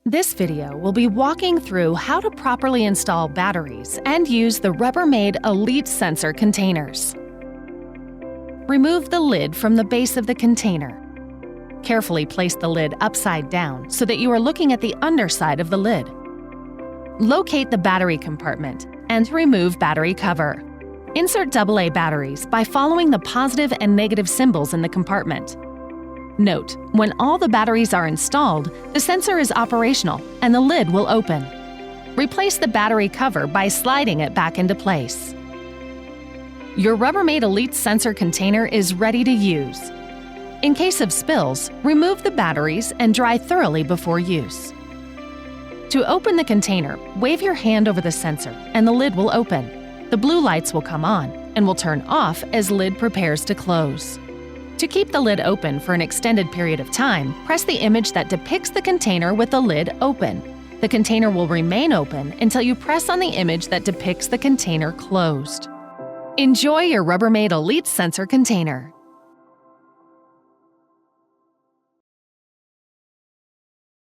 This video will be walking through how to properly install batteries and use the Rubbermaid Elite sensor containers. Remove the lid from the base of the container. Carefully place the lid upside down so that you are looking at the underside of the lid. Locate the battery compartment and remove battery cover. Insert AA batteries by following the positive and negative symbols in the compartment. Note, when all the batteries are installed, the sensor is operational and the lid will open. Replace the battery cover by sliding it back into place. Your Rubbermaid Elite sensor container is ready to use. In case of spills, remove the batteries and dry thoroughly before use. To open the container, wave your hand over the sensor and the lid will open. The blue lights will come on and will turn off as lid prepares to close. To keep the lid open for an extended period of time, press the image that depicts the container with the lid open. The container will remain open until you press on the image that depicts the container closed. Enjoy your Rubbermaid Elite sensor container.